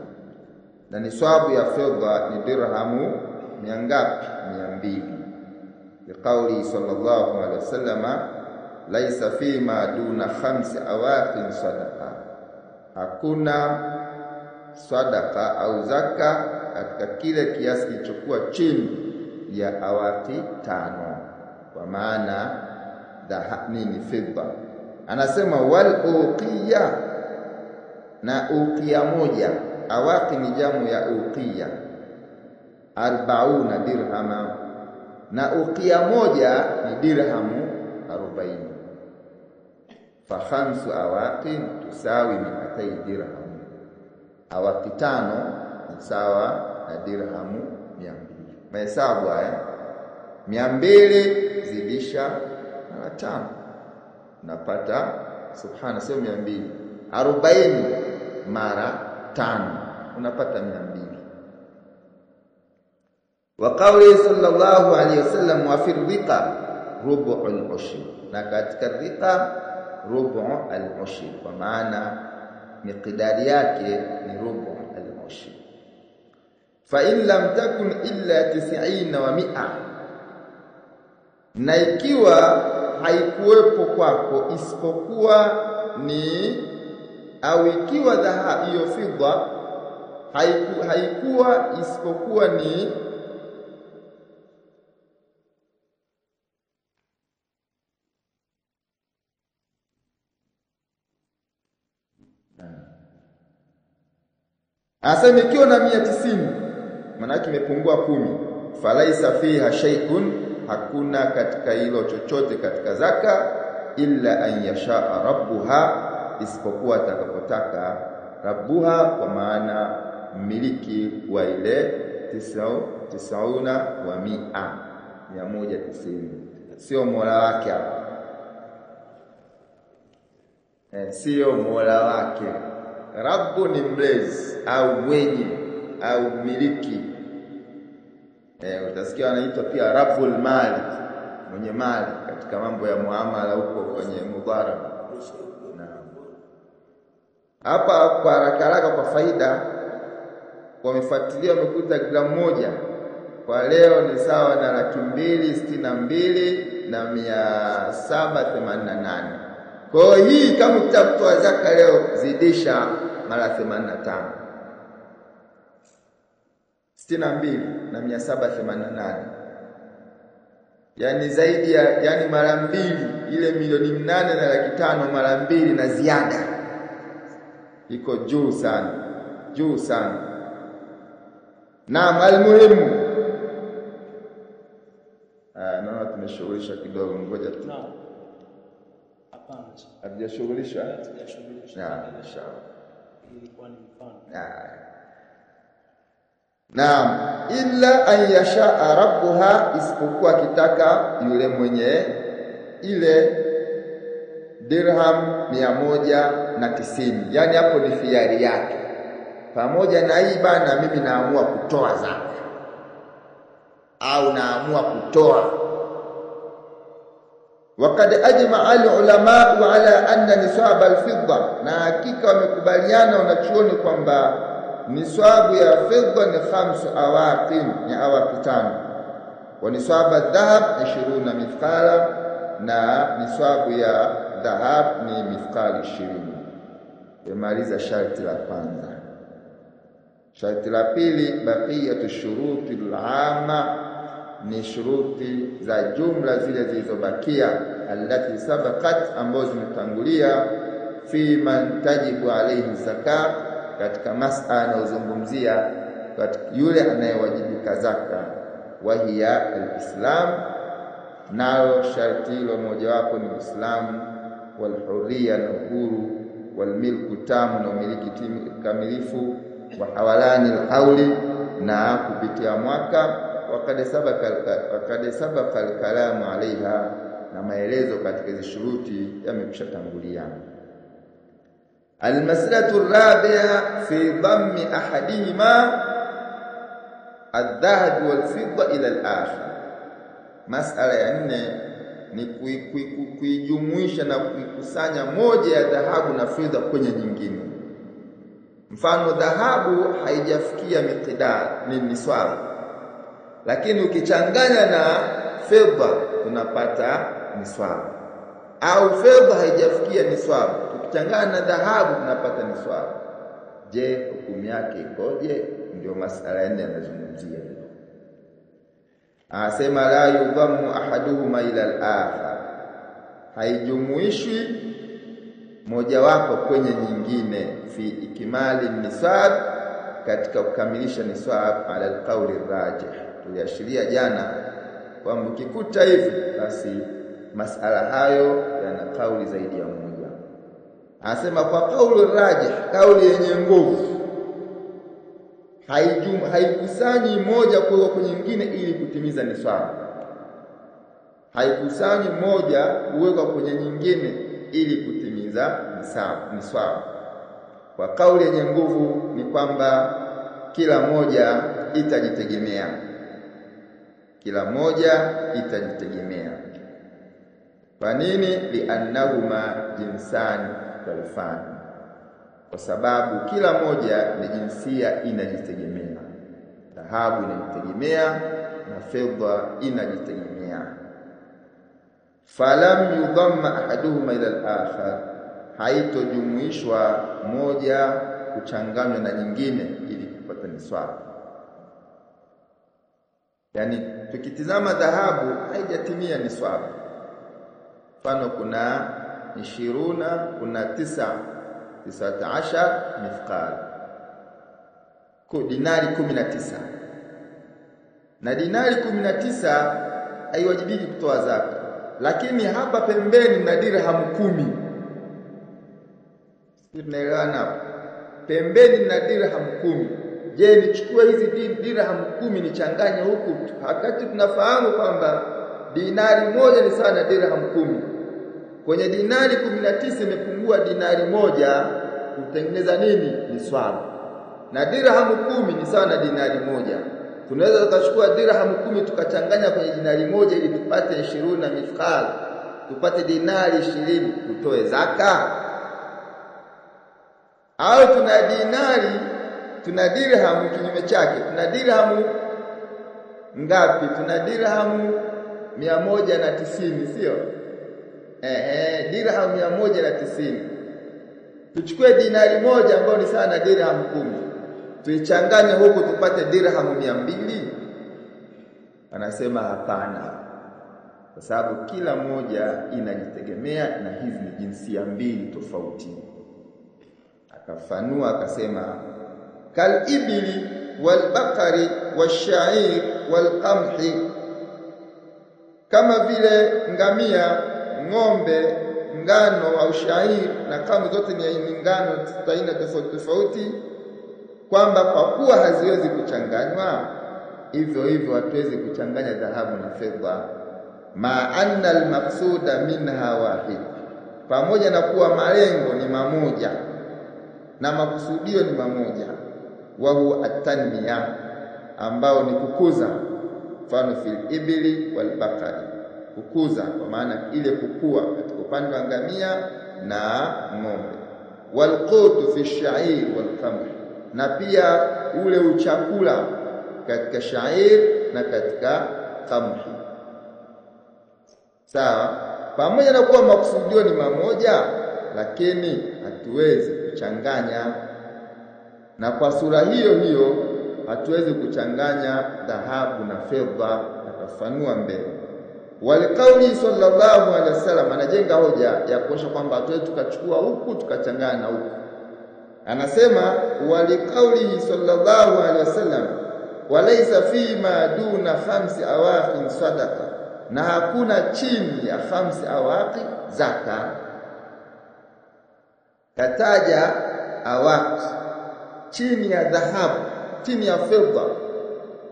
Na niswabu ya fedha ni dirhamu ngapi? 200. Biqauli sallallahu alaihi wasallam, laisa fima duna 5 awaqin sadaqa. Hakuna sadaqa au zaka katika kile kiasi kilichokuwa chini ya awaki 5. Kwa maana nini fidda. Anasema wal uqiya, na uqiya moja, awaqi ni jamu ya uqiya, 40 dirhama, na uqiya moja ni dirhamu 40. Fa khamsu awaqi tusawi 200 dirham, awaqi 5 ni sawa na dirhamu 200. Mahesabu haya 200 zidisha mara 5 unapata subhana, sio 200, 40 mara 5 unapata 200. Wa qawli sallallahu alayhi wasallam wa fi dhiqa rubu'ul ushr, na katika dhiqa rubu'ul ushr, kwa maana miqdari yake ni rubu'ul ushr. Fa in lam takun illa 90 wa 100, na ikiwa haikuwepo kwako isipokuwa ni, au ikiwa dhahabu hiyo fidda haikuwa isipokuwa ni asema ikiwa na 190, maana yake imepungua 10, falaisa fiha shay'un, hakuna katika hilo chochote katika zaka, illa an yasha rabbuha, isipokuwa atakapotaka rabbuha, kwa maana mmiliki wa ile 90 wa 190, sio mola wake hapa, sio mola wake. Rabbu ni mlezi au mwenye au mmiliki. Utasikia wanaitwa pia Rabbul Mali, mwenye mali katika mambo ya muamala huko kwenye mudharaba. Hapa kwa haraka kwa faida, wamefuatilia wamekuta gramu moja kwa leo ni sawa na 262,788. Kwa hiyo hii kama utatoa zaka leo zidisha mara 85. 62,788, yani zaidi ya, yani mara 2, ile 8,500,000 mara 2 na ziada, iko juu sana, juu sana. Na almuhimu, naona tumeshughulisha kidogo, ngoja tu. Hapana, hatujashughulisha. Inshallah ilikuwa ni mfano. Naam, illa an yasha rabbuha, isipokuwa kitaka yule mwenye ile dirham 190, yani hapo ni fiari yake, pamoja na hii bana, mimi naamua kutoa zaka au naamua kutoa. Waqad ajma'a al-ulama ala anna nisab al-fidda, na hakika wamekubaliana wanachuoni kwamba niswabu ya fidda ni 5 awaqin, ni awaqi 5, wa niswabu adh-dhahab 20 mithqala, na niswabu ya dhahab ni mithqali 20. Tumaliza sharti la kwanza. Sharti la pili, baqiyatu shuruti al-amma, ni shuruti za jumla zile zilizobakia, allati sabaqat, ambazo zimetangulia, fi man tajibu alayhi zaka, katika mas'ala anayozungumzia katika yule anayewajibika zaka, wa hiya al-islam, nalo sharti hilo mojawapo ni Uislamu, wal hurriya, na uhuru, wal milku tamu, na umiliki kamilifu, wa hawalani al-hauli, na kupitia mwaka. Wakad sabaka al-kalamu alaiha, na maelezo katika hizo shuruti yamekwisha tangulia. Al-mas'alatu ar-rabi'a fi dhammi ahadihima adh-dhahab wal-fidda ila al-akhir. Mas'ala ya 4 ni kuijumuisha na kuikusanya moja ya dhahabu na fedha kwenye nyingine. Mfano, dhahabu haijafikia miqdar, ni niswab, lakini ukichanganya na fedha tunapata niswab, au fedha haijafikia niswab, ukichanganya na dhahabu tunapata niswab. Je, hukumu yake ikoje? Ndio masala 4 yanazungumzia. Asema la yudhammu ahaduhuma ila al-akhar, haijumuishwi mojawapo kwenye nyingine, fi ikmali nisab, katika kukamilisha nisab, ala alqauli rajih. Tuliashiria jana kwamba ukikuta hivi basi masala hayo yana kauli zaidi ya moja. Anasema kwa kauli rajih, kauli yenye nguvu, haikusanyi moja kuweka kwenye nyingine ili kutimiza nisab. Haikusanyi moja kuweka kwenye nyingine ili kutimiza nisab. Kwa kauli yenye nguvu ni kwamba kila moja itajitegemea. Kila moja itajitegemea. Kwa nini? Liannahuma jinsani mukhtalifan, kwa sababu kila moja ni jinsia inajitegemea. Dhahabu inajitegemea na fedha inajitegemea. Falam yudhamma ahaduhuma ila al-akhar, haitojumuishwa moja kuchanganywa na nyingine ili kupata nisab. Yani tukitizama dhahabu haijatimia nisab. Mfano kuna 20, kuna 19 mithqal, kwa dinari 19, na dinari 19 haiwajibiki kutoa zaka. Lakini hapa pembeni na dirham 10. Tunaelewana hapo? Pembeni na dirham 10. Je, nichukue hizi dirham 10 nichanganye huku, wakati tunafahamu kwamba dinari moja ni sawa na dirham 10. Kwenye dinari 19 imepungua dinari moja, kutengeneza nini? Nisab. Na dirham 10 ni sawa na dinari moja. Tunaweza tukachukua dirham 10 tukachanganya kwenye dinari moja ili tupate 20 mithqal, tupate dinari 20, tutoe zaka? Au tuna dinari, tuna dirham kinyume chake, tuna dirham ngapi? Tuna dirham 190, sio? Dirham 190. Tuchukue dinari moja ambayo ni sawa na dirham 10, tuichanganye huku tupate dirham 200? Anasema hapana, kwa sababu kila moja inajitegemea na hizi ni jinsia mbili tofauti. Akafanua akasema kal ibli wal bakari washair wal qamhi, kama vile ngamia, ng'ombe, ngano au shair na kama zote ni ngano aina tofauti tofauti, kwamba kwa kuwa haziwezi kuchanganywa, hivyo hivyo hatuwezi kuchanganya dhahabu na fedha. Ma anna al-maqsuda minha wahid, pamoja na kuwa malengo ni mamoja na makusudio ni mamoja. Wa huwa at-tanmiya, ambao ni kukuza. Mfano fil ibli wal bakari, kukuza kwa maana ile kukua katika upande wa ngamia na ng'ombe. Wal qutu fi shair wal qamh, na pia ule uchakula katika shair na katika qamhi. Sawa? Pamoja na kuwa makusudio ni mamoja, lakini hatuwezi kuchanganya, na kwa sura hiyo hiyo hatuwezi kuchanganya dhahabu na fedha. Atafanua mbele. Walikauli sallallahu alaihi wasallam, anajenga hoja ya kuonyesha kwamba hatuwezi tukachukua huku tukachanganya na huku. Anasema walikauli sallallahu alaihi wasallam, walaysa fi ma duna 5 awaqin sadaqa, na hakuna chini ya 5 awaqi zaka. Kataja awaqi chini ya dhahabu, chini ya fedha.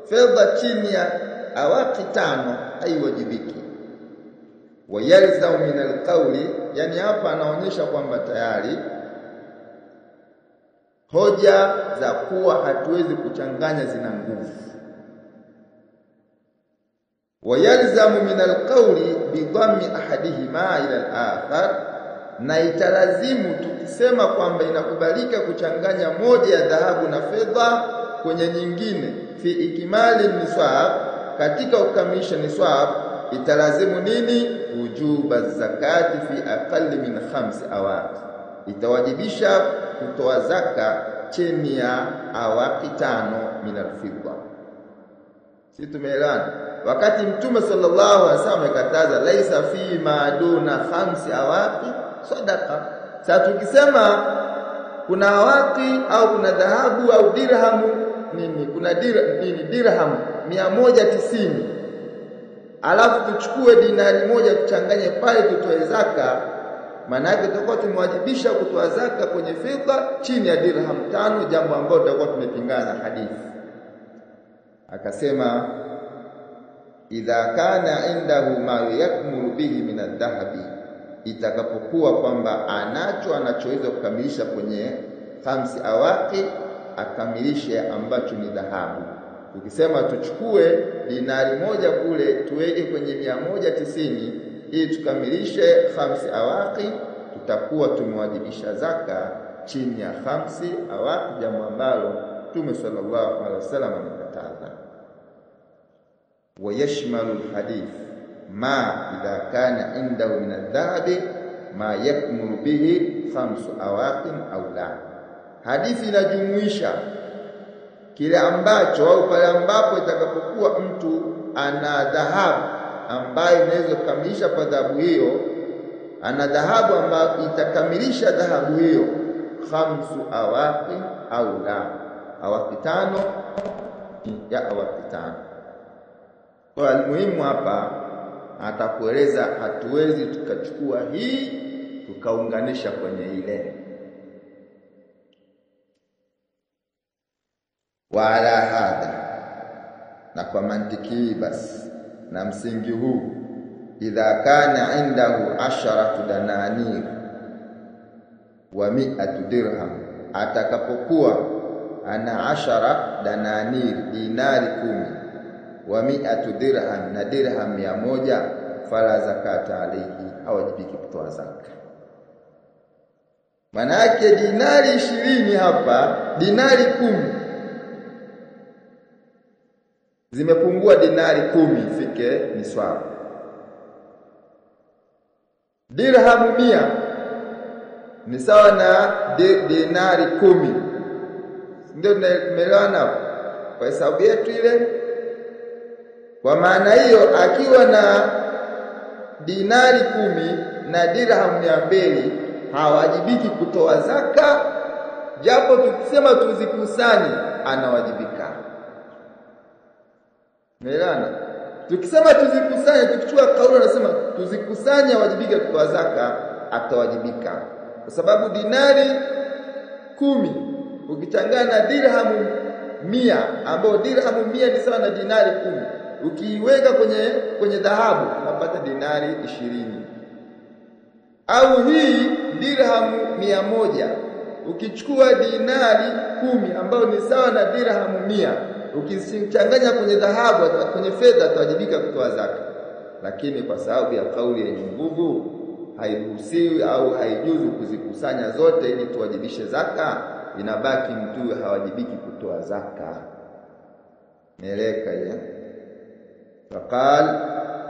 Fedha chini ya awaqi 5 haiwajibiki. Wayalzamu min alqawli, yani hapa anaonyesha kwamba tayari hoja za kuwa hatuwezi kuchanganya zina nguvu. Wayalzamu min alqawli bidhammi ahadihima ila al-akhar, na italazimu tukisema kwamba inakubalika kuchanganya moja ya dhahabu na fedha kwenye nyingine, fi ikmali nisab, katika kukamilisha nisab, italazimu nini? Wujuba zakati fi aqalli min 5 awaq, itawajibisha kutoa zaka chini ya awaqi 5 min al-fidda. Si tumeelewana? wakati Mtume sallallahu alaihi wasallam amekataza laisa fi ma duna khamsi awaqi sadaqa. Sasa tukisema kuna awaqi au kuna dhahabu au dirhamu kuna dirham 190, alafu tuchukue dinari moja tuchanganye pale tutoe zaka, maana yake tutakuwa tumewajibisha kutoa zaka kwenye fedha chini ya dirham 5, jambo ambalo tutakuwa tumepingana na hadithi. Akasema idha kana indahu ma yakmulu bihi min adh-dhahabi, itakapokuwa kwamba anachoweza kukamilisha kwenye 5 awaqi, akamilishe ambacho ni dhahabu. Tukisema tuchukue dinari moja kule tuweke kwenye 190 ili tukamilishe 5 awaqi, tutakuwa tumewajibisha zaka chini ya 5 awaqi, jambo ambalo Mtume sallallahu alaihi wasallam amekataza. ويشمل الحديث ما إذا كان عنده من الذهب ما يكمل به 5 أواق أو لا. Hadithi inajumuisha kile ambacho au pale ambapo itakapokuwa mtu ana dhahabu ambayo inaweza kukamilisha kwa dhahabu hiyo, ana dhahabu ambayo itakamilisha dhahabu hiyo 5 awaqi au la, awaqi 5 ya awaqi 5. Kwa muhimu hapa atakueleza hatuwezi tukachukua hii tukaunganisha kwenye ile. Wala hadha, na kwa mantiki basi na msingi huu, idha kana indahu 10 dananir wa 100 dirham, atakapokuwa ana 10 dananir dinari 10 wa 100 dirham na dirham 100, fala zakata alayhi, hawajibiki kutoa zaka. Maana yake dinari 20 hapa, dinari 10 zimepungua dinari 10 ifike niswabu. Dirham 100 ni sawa na dinari 10. Ndio tumeelewana kwa hesabu yetu ile. Kwa maana hiyo akiwa na dinari 10 na dirham 200 hawajibiki kutoa zaka, japo tukisema tuzikusanye anawajibika. Umeelewana? Tukisema tuzikusanye, tukichukua kauli anasema tuzikusanye hawajibiki kutoa zaka, atawajibika. Kwa sababu dinari 10 ukichanganya na dirham 100, ambao dirham 100 ni sawa na dinari 10, ukiiweka kwenye dhahabu unapata dinari 20. Au hii dirham 100 ukichukua dinari 10 ambayo ni sawa na dirham 100, ukichanganya kwenye dhahabu kwenye fedha atawajibika kutoa zaka. Lakini kwa sababu ya kauli yenye nguvu, hairuhusiwi au haijuzu kuzikusanya zote ili tuwajibishe zaka, inabaki mtu hawajibiki kutoa zaka. Meleka ya faqal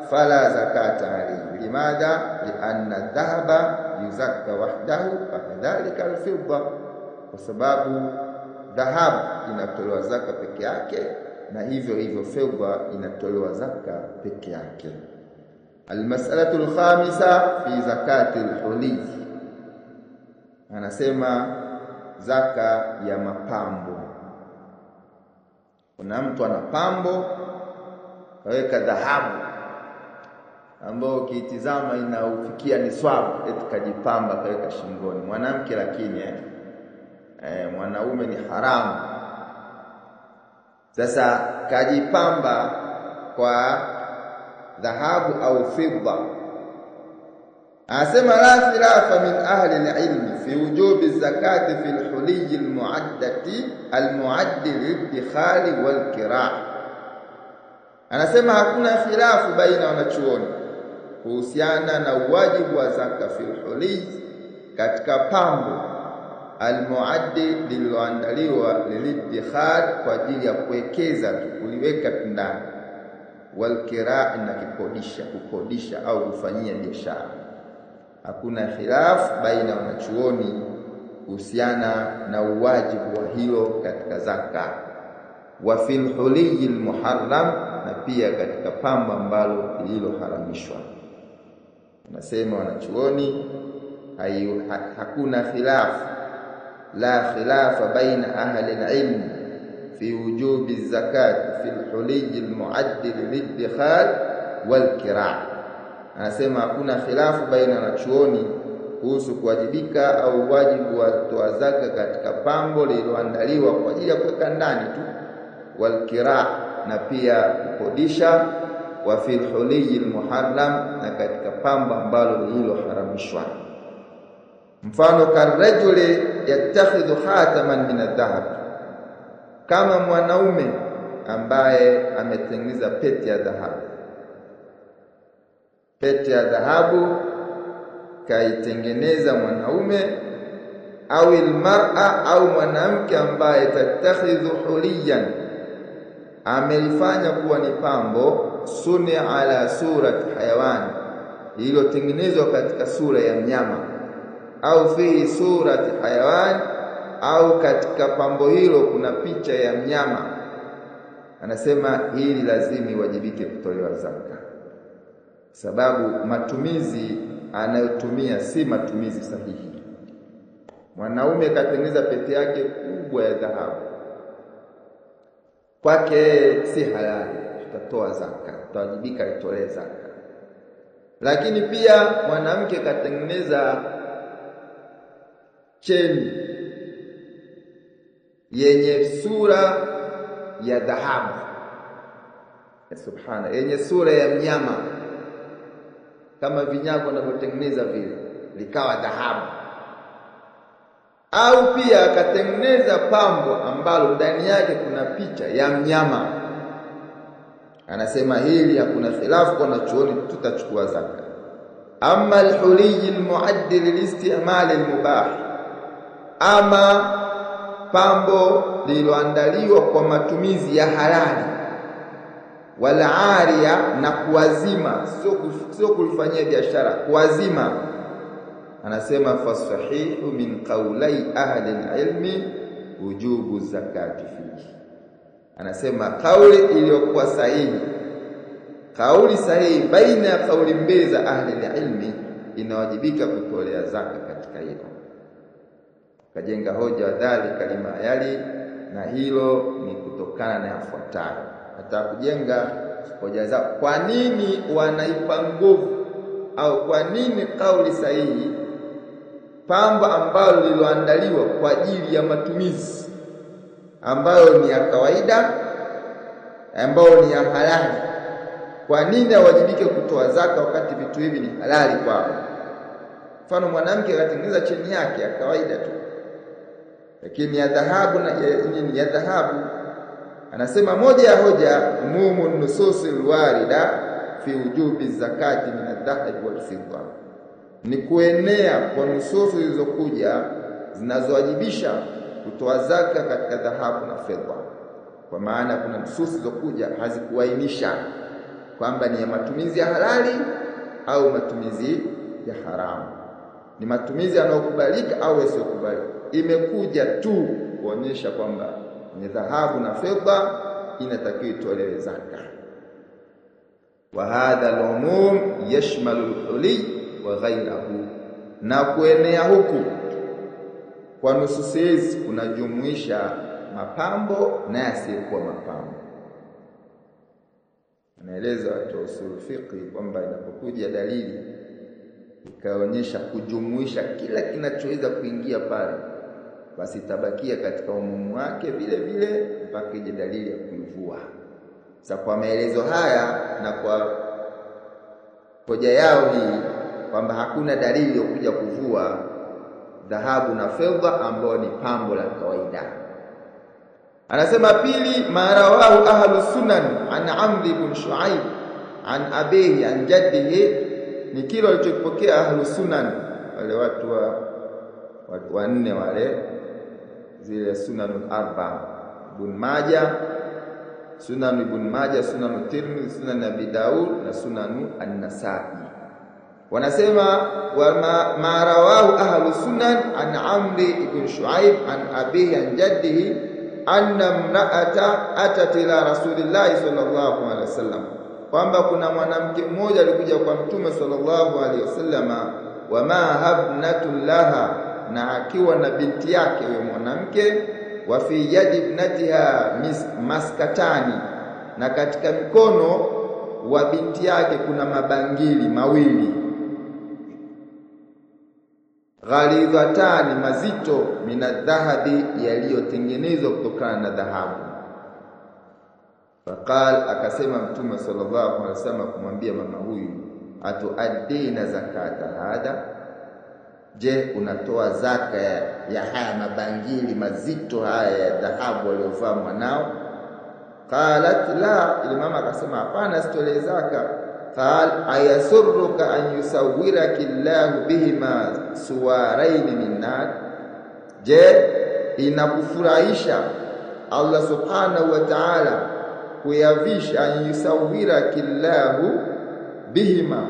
fala zakata alayhi. Limadha? Lianna dhahaba yuzakka wahdahu fakadhalika alfidda, kwa sababu dhahabu inatolewa zaka peke yake na hivyo fedha inatolewa zaka peke yake. Almas'alatu alkhamisa fi zakati alhuli, anasema zaka ya mapambo. Kuna mtu ana pambo kaweka dhahabu ambao ukitizama inaufikia niswabu, eti kajipamba kaweka shingoni. Mwanamke lakini mwanaume ni haramu. Sasa kajipamba kwa dhahabu au fidda, anasema la khilafa min ahli al-ilm fi wujubi zakati fi al-huliy al-mu'addi lil-idkhali wal-kira'. Anasema hakuna khilafu baina wanachuoni kuhusiana na uwajibu wa zaka fi al-huliy, katika pambo al-mu'addi lililoandaliwa lil-idkhal, kwa ajili ya kuwekeza tu, kuliweka ndani, wal-kira' na kukodisha au kufanyia biashara. Hakuna khilafu baina wanachuoni kuhusiana na uwajibu wa hilo katika zaka. Wa fil huliy al-muharram, na pia katika pambo ambalo lililoharamishwa. Nasema wanachuoni hakuna khilaf, la khilafa baina ahli al-ilm fi wujubi zakat fi al-huliy al-mu'addil lid-dikhal wal-kira'. Anasema hakuna khilafu baina wanachuoni kuhusu kuwajibika au wajibu wa kutoa zaka katika pambo lililoandaliwa kwa ajili ya kuweka ndani tu, wal-kira', na pia kukodisha, wa fil huliy al-muharram, na katika pambo ambalo lililoharamishwa. Mfano, karajuli yattakhidhu khataman min adh-dhahab, kama mwanaume ambaye ametengeneza pete ya dhahabu. Pete ya dhahabu kaitengeneza mwanaume, au almar'a, au mwanamke ambaye tattakhidhu huliyan, amelifanya kuwa ni pambo, suni ala surati hayawani, iliyotengenezwa katika sura ya mnyama, au fi surati hayawani, au katika pambo hilo kuna picha ya mnyama. Anasema hili lazima iwajibike kutolewa zaka, sababu matumizi anayotumia si matumizi sahihi. Mwanaume katengeneza pete yake kubwa ya dhahabu, kwake si halali, tutatoa zaka, tutawajibika itolee zaka. Lakini pia mwanamke katengeneza cheni yenye sura ya dhahabu, subhana, yenye sura ya mnyama, kama vinyago wanavyotengeneza vile, likawa dhahabu. Au pia akatengeneza pambo ambalo ndani yake kuna picha ya mnyama. Anasema hili hakuna khilafu kwa wanachuoni, tutachukua zaka. Amma al-huliy al-mu'addil lil-isti'mal al-mubah, ama pambo lililoandaliwa kwa matumizi ya halali, wala aria, na kuwazima, sio kulifanyia biashara, kuwazima. Anasema fasahihu min qawlai ahli al-ilmi wujubu zakati fihi. Anasema kauli iliyokuwa sahihi, kauli sahihi baina ya kauli mbili za ahli al-ilmi, inawajibika kutolea zaka katika hilo. Kajenga hoja dhalika lima yali, na hilo ni kutokana na yafuatayo. Hata kujenga hoja zao kwa nini wanaipa nguvu, au kwa nini kauli sahihi pambo ambalo lililoandaliwa kwa ajili ya matumizi ambayo ni ya kawaida, ambayo ni ya halali, kwa nini hawajibike kutoa zaka wakati vitu hivi ni halali kwao? Mfano, mwanamke akatengeneza cheni yake ya kawaida tu, lakini ya dhahabu, na ya dhahabu. Anasema moja ya hoja, umumu nususi alwarida fi wujubi zakati min adh-dhahab wal fidda, ni kuenea kwa nususu zilizokuja zinazowajibisha kutoa zaka katika dhahabu na fedha. Kwa maana kuna nususu zilizokuja hazikuainisha kwamba ni ya matumizi ya halali au matumizi ya haramu, ni matumizi yanayokubalika au yasiyokubalika. Imekuja tu kuonyesha kwamba ni dhahabu na fedha inatakiwa itolewe zaka. Wa hadha al-umum yashmalu al-huliy wa ghayrahu, na kuenea huku kwa nususi hizi kunajumuisha mapambo na yasiyokuwa mapambo. Anaeleza watu wa usul fiqh kwamba inapokuja dalili ikaonyesha kujumuisha kila kinachoweza kuingia pale, basi tabakia katika umumu wake vile vile mpaka ije dalili ya kuivua. Sasa kwa maelezo haya na kwa hoja yao hii kwamba hakuna dalili ya kuja kuvua dhahabu na fedha ambao ni pambo la kawaida, anasema pili, marawahu ahlu sunan an Amr ibn Shu'aib an abihi an jaddihi, ni kile walichopokea ahlu sunan, wale watu wanne wale, zile sunanul arba, Ibn Majah, sunan Ibn Majah, sunan Tirmidhi, sunan Abi Daud na sunan An-Nasa'i. Wanasema wa ma rawahu ahlu sunan an Amr ibn Shu'aib an abihi an jaddihi anna mra'ata atat ila rasulillahi sallallahu alaihi wasallam, kwamba kuna mwanamke mmoja alikuja kwa mtume sallallahu alaihi wasallama, wa ma habnatun laha, na akiwa na binti yake huyo mwanamke, wa fi yadi ibnatiha maskatani, na katika mikono wa binti yake kuna mabangili mawili, ghalidhatani, mazito, minadhahabi, yaliyotengenezwa kutokana na dhahabu. Faqal, akasema mtume sallallahu alaihi wasallam kumwambia mama huyu, atuaddina zakata hada, je, unatoa zaka ya haya mabangili mazito haya ya dhahabu aliyovaa mwanao? Qalat la, ile mama akasema hapana, sitolee zaka. Qal ayasurruka an yusawwiraki Allahu bihima suwarain min nar, je, inakufurahisha Allah subhanahu wa ta'ala kuyavisha, an yusawwiraki Allahu bihima,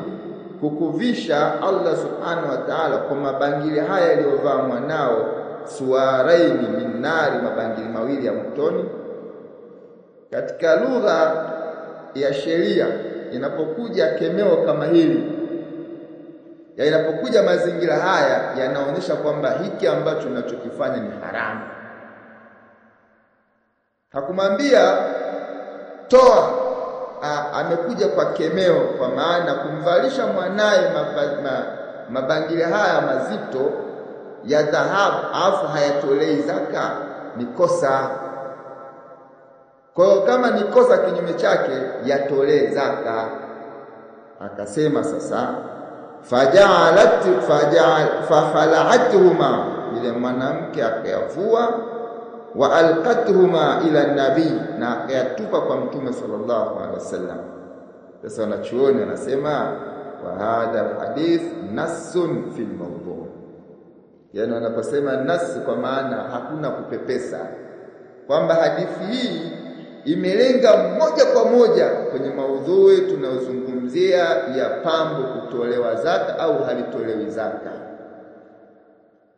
kukuvisha Allah subhanahu wa ta'ala kwa mabangili haya aliyovaa mwanao, suwarain min nar, mabangili mawili ya motoni. Katika lugha ya sheria, inapokuja kemeo kama hili, ya inapokuja mazingira haya, yanaonyesha kwamba hiki ambacho unachokifanya ni haramu. Hakumwambia toa, amekuja kwa kemeo, kwa maana kumvalisha mwanae mabangili haya mazito ya dhahabu afu hayatolei zaka ni kosa. Kwa hiyo kama ni kosa, kinyume chake yatolee zaka. Akasema sasa, fakhala'atuhuma, ile mwanamke akayavua, wa alqatuhuma ila nabii, na akayatupa kwa mtume sallallahu alaihi wasallam. Sasa wanachuoni wanasema wa hadha alhadith nassun fil mawdu', yani wanaposema nas, kwa maana hakuna kupepesa, kwamba hadithi hii imelenga moja kwa moja kwenye maudhui tunayozungumzia ya pambo kutolewa zaka au halitolewi zaka.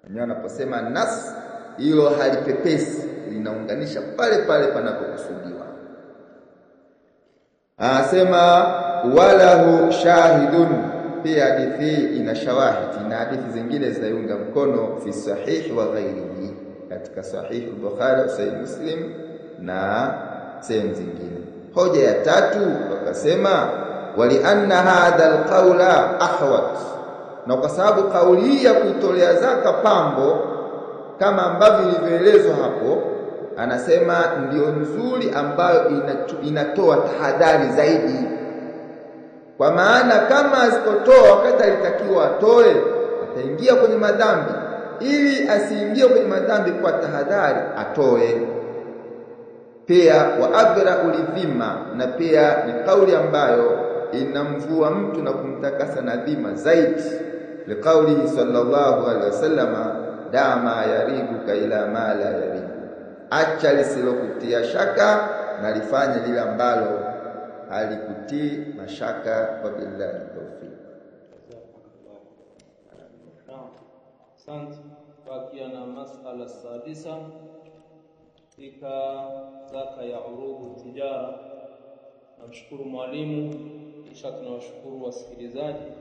Wenyewe wanaposema nas, hilo halipepesi, linaunganisha pale pale panapokusudiwa. Anasema walahu shahidun, pia hadithi ina shawahidi na hadithi zingine zinaiunga mkono, fi sahih wa ghairihi, katika sahih al-Bukhari, sahih Muslim na sehemu zingine. Hoja ya tatu wakasema, wali anna hadha alqawla ahwat, na kwa sababu kauli hii ya kutolea zaka pambo kama ambavyo ilivyoelezwa hapo, anasema ndio nzuri, ambayo inatoa tahadhari zaidi. Kwa maana kama asipotoa wakati alitakiwa atoe, ataingia kwenye madhambi. Ili asiingie kwenye madhambi kwa tahadhari, atoe. Pia wa agra ulidhima, na pia ni kauli ambayo inamvua mtu na kumtakasa na dhima zaidi, liqaulihi sallallahu alaihi wasallama, dama yaribuka ila ma la yaribu, acha lisilokutia shaka na lifanye lile ambalo halikutii mashaka. Wa billahi tawfiq. Asante. Bakia na masala sadisa katika zaka ya urudu tijara. Namshukuru mwalimu, kisha tunawashukuru wasikilizaji.